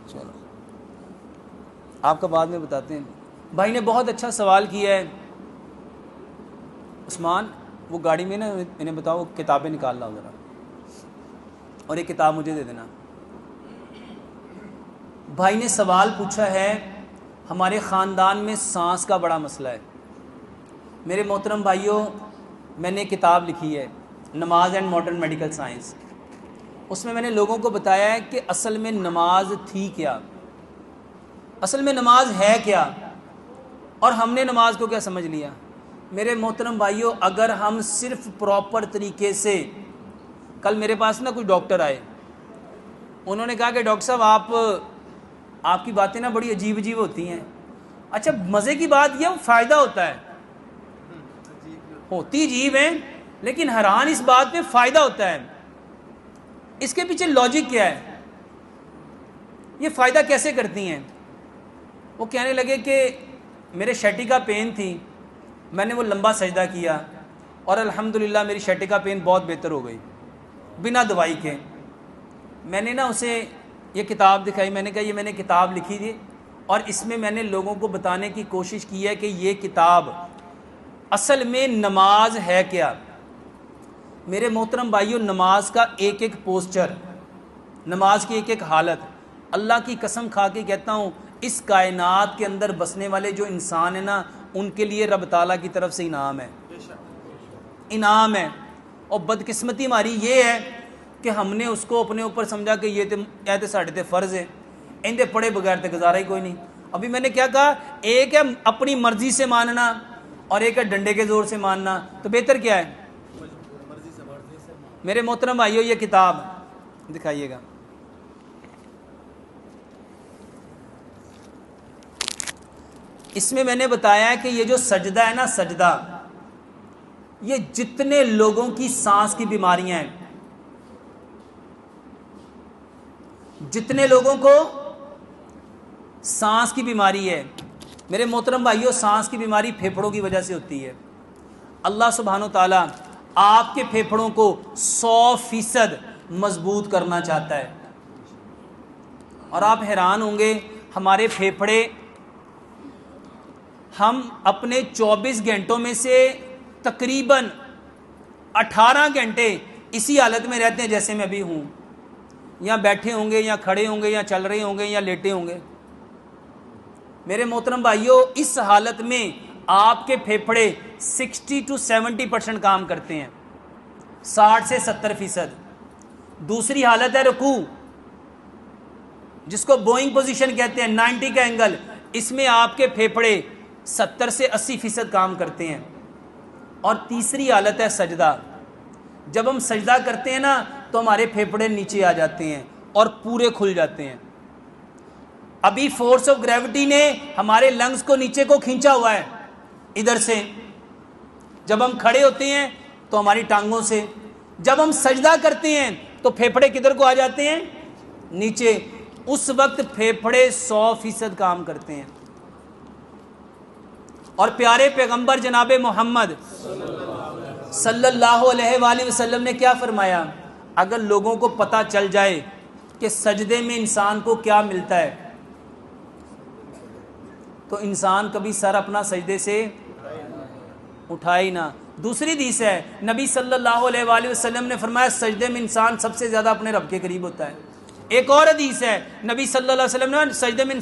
چلو آپ کا بعد میں بتاتے ہیں. بھائی نے بہت اچھا سوال کیا ہے. عثمان وہ گاڑی میں نا انہیں بتاؤ کتابیں نکال لاؤ ذرا, اور ایک کتاب مجھے دے دینا. بھائی نے سوال پوچھا ہے, ہمارے خاندان میں سانس کا بڑا مسئلہ ہے. میرے محترم بھائیوں, میں نے کتاب لکھی ہے نماز اینڈ ماڈرن میڈیکل سائنس. اس میں نے لوگوں کو بتایا ہے کہ اصل میں نماز تھی کیا, اصل میں نماز ہے کیا, اور ہم نے نماز کو کیا سمجھ لیا. میرے محترم بھائیوں, اگر ہم صرف پراپر طریقے سے, کل میرے پاس نا کوئی ڈاکٹر آئے, انہوں نے کہا کہ ڈاکٹر صاحب آپ کی باتیں نا بڑی عجیب عجیب ہوتی ہیں. اچھا مزے کی بات یہ فائدہ ہوتا ہے, ہوتی عجیب ہیں لیکن حیران اس بات میں فائدہ ہوتا ہے. اس کے پیچھے لاجک کیا ہے, یہ فائدہ کیسے کرتی ہیں. وہ کہنے لگے کہ میرے شٹی کا پین تھی, میں نے وہ لمبا سجدہ کیا اور الحمدللہ میری شٹی کا پین بہت بہتر ہو گئی بنا دوائی کے. میں نے نا اسے یہ کتاب دکھائی, میں نے کہا یہ میں نے کتاب لکھی تھی اور اس میں نے لوگوں کو بتانے کی کوشش کی ہے کہ یہ کتاب اصل میں نماز ہے کیا. میرے محترم بھائیوں, نماز کا ایک ایک پوسچر, نماز کی ایک ایک حالت, اللہ کی قسم کھا کے کہتا ہوں اس کائنات کے اندر بسنے والے جو انسان ہیں نا, ان کے لیے رب تعالیٰ کی طرف سے انعام ہے, انعام ہے. اور بدقسمتی ہماری یہ ہے کہ ہم نے اس کو اپنے اوپر سمجھا کہ یہ تے ساڑھے تے فرض ہے, اندے پڑھے بغیر تے گزارا ہی کوئی نہیں. ابھی میں نے کیا کہا, ایک ہے اپنی مرضی سے ماننا اور ایک ہے ڈنڈے کے زور سے ماننا, تو بہتر کیا ہے. میرے محترم بھائیو, یہ کتاب دکھائیے گا. اس میں نے بتایا ہے کہ یہ جو سجدہ ہے نا, سجدہ, یہ جتنے لوگوں کی سانس کی بیماریاں ہیں, جتنے لوگوں کو سانس کی بیماری ہے, میرے محترم بھائیو سانس کی بیماری پھیپھڑوں کی وجہ سے ہوتی ہے. اللہ سبحانہ و تعالیٰ آپ کے پھیپھڑوں کو 100% مضبوط کرنا چاہتا ہے. اور آپ حیران ہوں گے, ہمارے پھیپھڑے, ہم اپنے 24 گھنٹوں میں سے تقریباً 18 گھنٹے اسی حالت میں رہتے ہیں جیسے میں ابھی ہوں, یا بیٹھے ہوں گے یا کھڑے ہوں گے یا چل رہے ہوں گے یا لیٹے ہوں گے. میرے محترم بھائیوں, اس حالت میں آپ کے پھیپھڑے 60 to 70% کام کرتے ہیں, 60 سے 70%. دوسری حالت ہے رکوع, جس کو بوئنگ پوزیشن کہتے ہیں, 90 کا اینگل, اس میں آپ کے پھیپھڑے 70 سے 80% کام کرتے ہیں. اور تیسری حالت ہے سجدہ. جب ہم سجدہ کرتے ہیں نا تو ہمارے پھیپھڑے نیچے آ جاتے ہیں اور پورے کھل جاتے ہیں. ابھی فورس آف گریوٹی نے ہمارے لنگز کو نیچے کو کھینچا ہوا ہے ادھر سے. جب ہم کھڑے ہوتے ہیں تو ہماری ٹانگوں سے, جب ہم سجدہ کرتے ہیں تو پھیپھڑے کدھر کو آ جاتے ہیں, نیچے. اس وقت پھیپھڑے 100% کام کرتے ہیں. اور پیارے پیغمبر جناب محمد صلی اللہ علیہ وآلہ وسلم نے کیا فرمایا, اگر لوگوں کو پتہ چل جائے کہ سجدے میں انسان کو کیا ملتا ہے تو انسان کبھی سر اپنا سجدے سے اٹھائے ہی نہ. دوسری حدیث ہے, نبی صلی اللہ علیہ وآلہ وسلم نے فرمایا سجدے میں انسان سب سے زیادہ اپنے رب کے قریب ہوتا ہے. ایک اور حدیث ہے, نبی صلی اللہ علیہ وسلم نے سجدے میں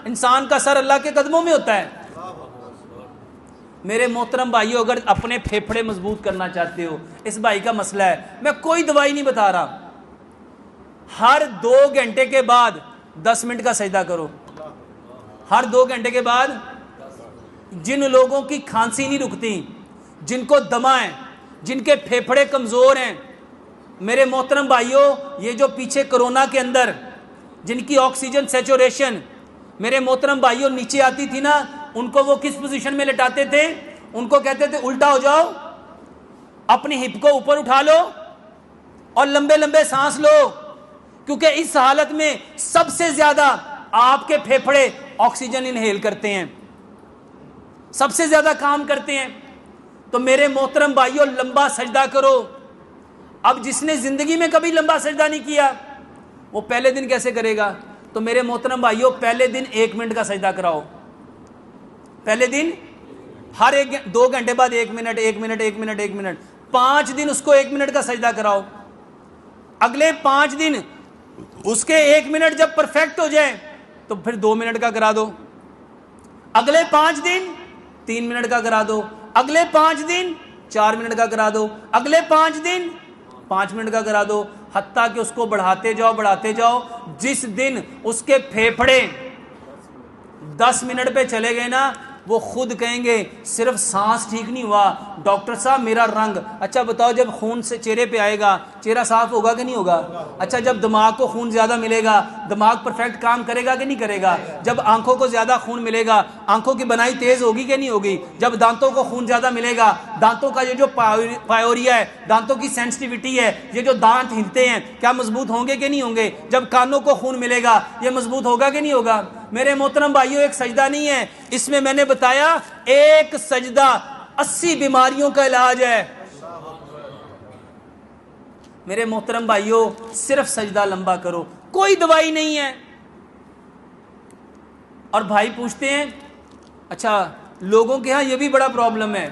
انسان کا سر اللہ کے قدموں میں ہوتا ہے. میرے محترم بھائیو, اگر اپنے پھیپھڑے مضبوط کرنا چاہتے ہو, اس بھائی کا مسئلہ ہے, میں کوئی دوائی نہیں بتا رہا, ہر 2 گھنٹے کے بعد 10 منٹ کا سجدہ کرو. ہر 2 گھنٹے کے بعد. جن لوگوں کی کھانسی نہیں رکتی, جن کو دمہ ہے, جن کے پھیپھڑے کمزور ہیں, میرے محترم بھائیو, یہ جو پیچھے کرونا کے اندر جن کی آکسیجن سیچوریشن میرے محترم بھائیو نیچے آتی تھی نا, ان کو وہ کس پوزیشن میں لٹاتے تھے, ان کو کہتے تھے الٹا ہو جاؤ, اپنی ہپ کو اوپر اٹھا لو اور لمبے لمبے سانس لو, کیونکہ اس حالت میں سب سے زیادہ آپ کے پھیپھڑے آکسیجن انہیل کرتے ہیں, سب سے زیادہ کام کرتے ہیں. تو میرے محترم بھائیو, لمبا سجدہ کرو. اب جس نے زندگی میں کبھی لمبا سجدہ نہیں کیا, وہ پہلے دن کیسے کرے گا, تو میرے محترم بھائیوں پہلے دن 1 منٹ کا سجدہ کراؤ، پہلے دن ہر 2 گھنٹے بعد 1 منٹ 1 منٹ 1 منٹ 1 منٹ، 5 دن اس کو 1 منٹ کا سجدہ کراؤ، اگلے 5 دن اس کے 1 منٹ جب پرفیکٹ ہو جائے تو پھر 2 منٹ کا کرا دو، اگلے 5 دن 3 منٹ کا کرا دو، اگلے 5 دن 4 منٹ کا کرا دو، اگلے 5 دن 5 منٹ کا کرا دو، حتیٰ کہ اس کو بڑھاتے جاؤ، جس دن اس کے پھیپھڑے 10 منٹ پہ چلے گئے نا، وہ خود کہیں گے صرف سانس ٹھیک نہیں ہوا ڈاکٹر صاحب میرا رنگ، اچھا بتاؤ جب خون سے چہرے پہ آئے گا چہرہ صاف ہوگا کہ نہیں ہوگا؟ اچھا جب دماغ کو خون زیادہ ملے گا دماغ پرفیکٹ کام کرے گا کہ نہیں کرے گا؟ جب آنکھوں کو زیادہ خون ملے گا آنکھوں کی بنائی تیز ہوگی کہ نہیں ہوگی؟ جب دانتوں کو خون زیادہ ملے گا دانتوں کا یہ جو پایوریا ہے، دانتوں کی سینسٹیوٹی ہے، یہ جو دانت ہلتے ہیں کیا مضبوط ہوں گے کہ نہیں ہوں گے؟ جب کانوں کو خون ملے گا یہ مضبوط ہوگا کہ نہیں ہوگا؟ میرے محترم بھائیوں ایک سجدہ نہیں ہے، اس میں میں نے بتایا ایک سجدہ 80 بیماریوں کا علاج ہے۔ میرے محترم بھائیوں صرف سجدہ لمبا کرو، کوئی دوائی نہیں ہے۔ اور بھائی پوچھتے ہیں اچھا لوگوں کے ہاں یہ بھی بڑا پرابلم ہے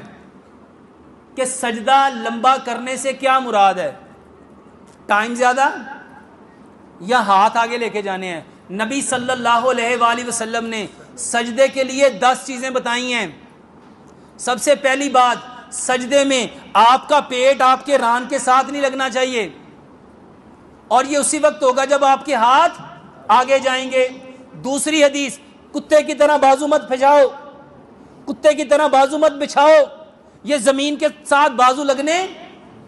کہ سجدہ لمبا کرنے سے کیا مراد ہے؟ ٹائم زیادہ یا ہاتھ آگے لے کے جانے ہیں؟ نبی صلی اللہ علیہ وآلہ وسلم نے سجدے کے لیے 10 چیزیں بتائی ہیں۔ سب سے پہلی بات، سجدے میں آپ کا پیٹ آپ کے ران کے ساتھ نہیں لگنا چاہیے، اور یہ اسی وقت ہوگا جب آپ کے ہاتھ آگے جائیں گے۔ دوسری حدیث، کتے کی طرح بازو مت پھیلاؤ، کتے کی طرح بازو مت بچھاؤ، یہ زمین کے ساتھ بازو لگنے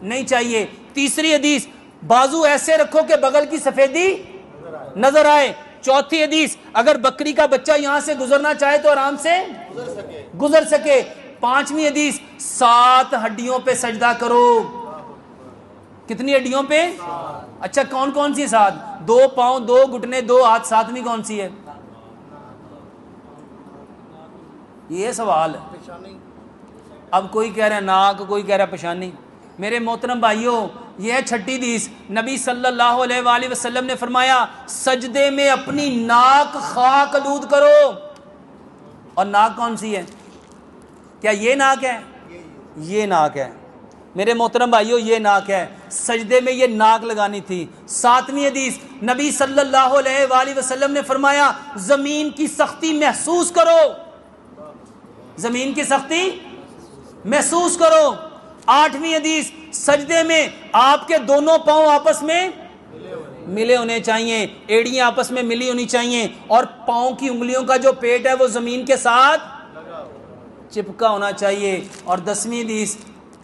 نہیں چاہیے۔ تیسری حدیث، بازو ایسے رکھو کہ بغل کی سفیدی نظر آئے۔ چوتھی حدیث، اگر بکری کا بچہ یہاں سے گزرنا چاہے تو آرام سے گزر سکے۔ پانچویں حدیث، 7 ہڈیوں پہ سجدہ کرو۔ کتنی ہڈیوں پہ؟ اچھا کون کون سی 7؟ 2 پاؤں، 2 گھٹنے، 2 ہاتھ، 7ویں کون سی ہے؟ یہ سوال ہے۔ اب کوئی کہہ رہا ہے ناک، کوئی کہہ رہا ہے پیشانی۔ میرے محترم بھائیوں یہ ہے چھٹی حدیث، نبی صلی اللہ علیہ وآلہ وسلم نے فرمایا سجدے میں اپنی ناک خاک آلود کرو۔ اور ناک کون سی ہے؟ کیا یہ ناک ہے؟ یہ ناک ہے میرے محترم بھائیوں، یہ ناک ہے، سجدے میں یہ ناک لگانی تھی۔ 7ویں حدیث، نبی صلی اللہ علیہ وآلہ وسلم نے فرمایا زمین کی سختی محسوس کرو، زمین کی سختی محسوس کرو۔ 8ویں حدیث، سجدے میں آپ کے دونوں پاؤں آپس میں ملے ہونے چاہیے، ایڑیاں آپس میں ملی ہونی چاہیے، اور پاؤں کی انگلیوں کا جو پیٹ ہے وہ زمین کے ساتھ چپکا ہونا چاہیے۔ اور 10ویں حدیث،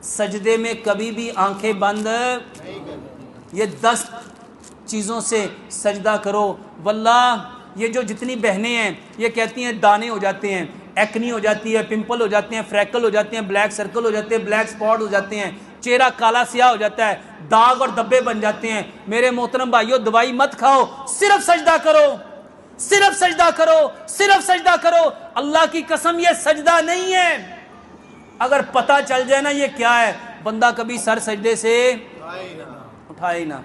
سجدے میں کبھی بھی آنکھیں بند، یہ 10 چیزوں سے سجدہ کرو۔ واللہ یہ جو جتنی بہنیں ہیں یہ کہتی ہیں دانے ہو جاتے ہیں، ایکنی ہو جاتی ہے، پمپل ہو جاتے ہیں، فریکل ہو جاتے ہیں، بلیک سرکل ہو جاتے ہیں، بلیک سپاٹ ہو جاتے ہیں، چہرہ کالا سیاہ ہو جاتا ہے، داغ اور دبے بن جاتے ہیں۔ میرے محترم بھائیوں دوائی مت کھاؤ، صرف سجدہ کرو، صرف سجدہ کرو، صرف سجدہ کرو۔ اللہ کی قسم یہ سجدہ نہیں ہے، اگر پتہ چل جائے نا یہ کیا ہے بندہ کبھی سر سجدے سے اٹھائے نہ۔